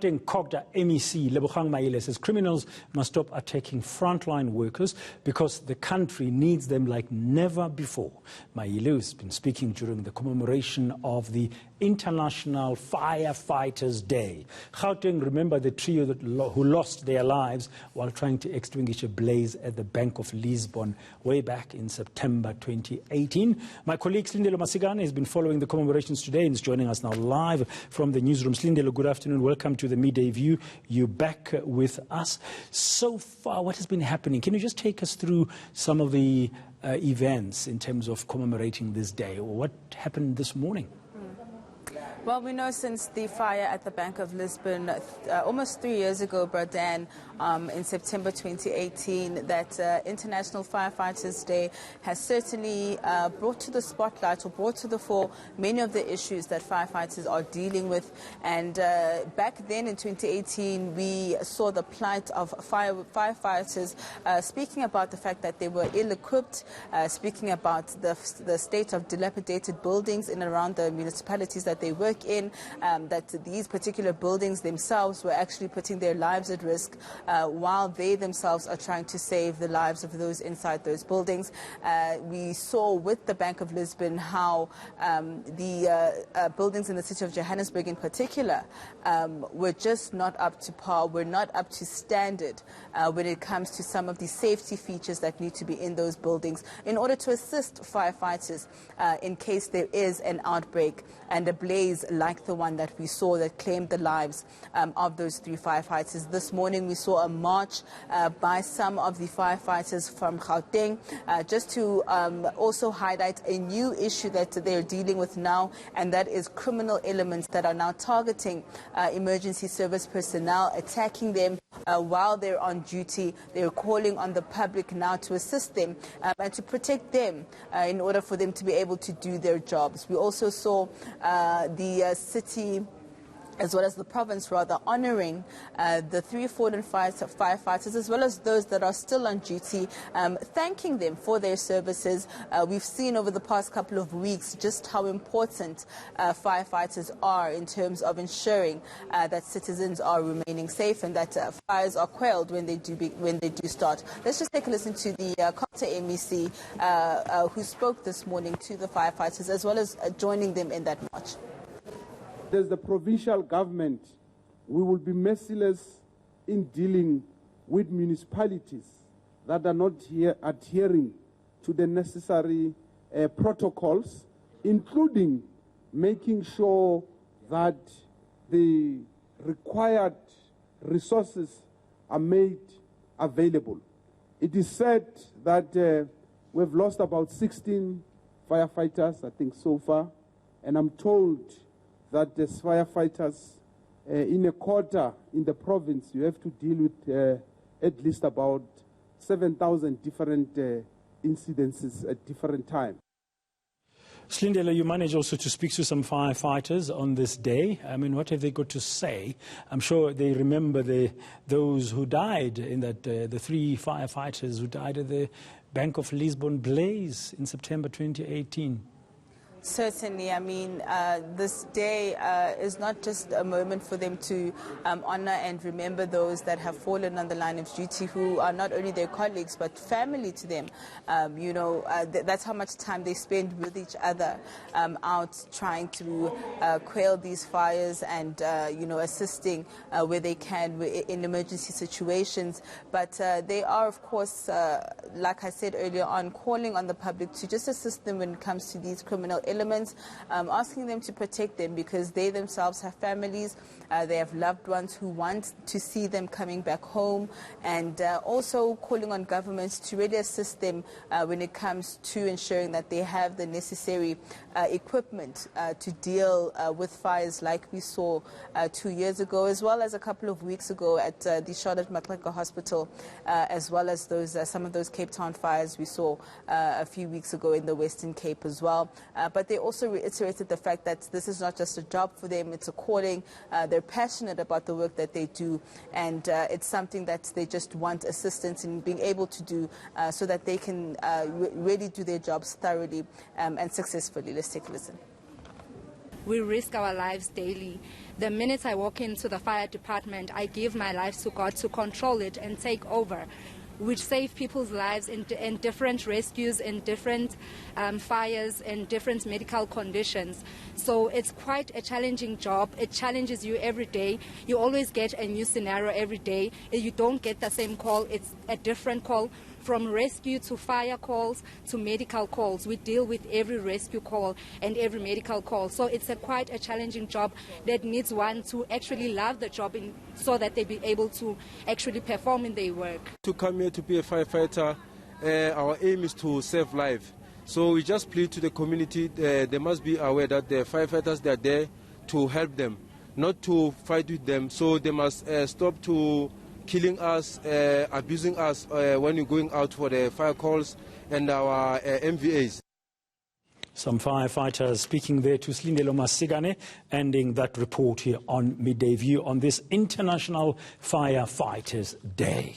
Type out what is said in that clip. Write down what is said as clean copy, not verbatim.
Cogta MEC Lebogang Maile says criminals must stop attacking frontline workers because the country needs them like never before. Maile has been speaking during the commemoration of the International Firefighters Day. Gauteng remember the trio who lost their lives while trying to extinguish a blaze at the Bank of Lisbon way back in September 2018. My colleague Slindelo Masigane has been following the commemorations today and is joining us now live from the newsroom. Slindelo, good afternoon. Welcome to the Midday View. You're back with us. So far, what has been happening? Can you just take us through some of the events in terms of commemorating this day? What happened this morning? Well, we know since the fire at the Bank of Lisbon almost 3 years ago, Bradan, in September 2018, that International Firefighters Day has certainly brought to the spotlight or brought to the fore many of the issues that firefighters are dealing with. And back then in 2018, we saw the plight of firefighters speaking about the fact that they were ill-equipped, speaking about the state of dilapidated buildings in and around the municipalities that they work in, that these particular buildings themselves were actually putting their lives at risk while they themselves are trying to save the lives of those inside those buildings. We saw with the Bank of Lisbon how the buildings in the city of Johannesburg in particular were just not up to par, were not up to standard when it comes to some of the safety features that need to be in those buildings in order to assist firefighters in case there is an outbreak and a blaze like the one that we saw that claimed the lives of those 3 firefighters. This morning we saw a march by some of the firefighters from Gauteng just to also highlight a new issue that they're dealing with now, and that is criminal elements that are now targeting emergency service personnel, attacking them while they're on duty. They're calling on the public now to assist them and to protect them in order for them to be able to do their jobs. We also saw the city, as well as the province rather, honouring the 3 fallen firefighters as well as those that are still on duty, thanking them for their services. We've seen over the past couple of weeks just how important firefighters are in terms of ensuring that citizens are remaining safe and that fires are quelled when they do start. Let's just take a listen to the Cogta MEC who spoke this morning to the firefighters as well as joining them in that march. As the provincial government, we will be merciless in dealing with municipalities that are not adhering to the necessary protocols, including making sure that the required resources are made available. It is said that we've lost about 16 firefighters, I think, so far, and I'm told that as firefighters in a quarter in the province, you have to deal with at least about 7,000 different incidences at different times. Slindelo, you managed also to speak to some firefighters on this day. I mean, what have they got to say? I'm sure they remember those who died in that, the 3 firefighters who died at the Bank of Lisbon blaze in September 2018. Certainly. I mean, this day is not just a moment for them to honor and remember those that have fallen on the line of duty, who are not only their colleagues but family to them. You know, that's how much time they spend with each other out trying to quell these fires and, you know, assisting where they can in emergency situations. But they are, of course, like I said earlier on, calling on the public to just assist them when it comes to these criminal elements, asking them to protect them because they themselves have families, they have loved ones who want to see them coming back home, and also calling on governments to really assist them when it comes to ensuring that they have the necessary equipment to deal with fires like we saw 2 years ago, as well as a couple of weeks ago at the Charlotte Maxeke Hospital, as well as those some of those Cape Town fires we saw a few weeks ago in the Western Cape as well. But they also reiterated the fact that this is not just a job for them, it's a calling. They're passionate about the work that they do, and it's something that they just want assistance in being able to do so that they can really do their jobs thoroughly and successfully. Let's take a listen. We risk our lives daily. The minute I walk into the fire department, I give my life to God to control it and take over, which save people's lives in different rescues, in different fires, in different medical conditions. So it's quite a challenging job. It challenges you every day. You always get a new scenario every day. You don't get the same call. It's a different call. From rescue to fire calls to medical calls, we deal with every rescue call and every medical call. So it's quite a challenging job that needs one to actually love the job so that they be able to actually perform in their work. To come here to be a firefighter, our aim is to save life. So we just plead to the community, they must be aware that the firefighters, they are there to help them, not to fight with them. So they must stop to killing us, abusing us when we're going out for the fire calls and our MVAs. Some firefighters speaking there to Slindelo Masigane, ending that report here on Midday View on this International Firefighters Day.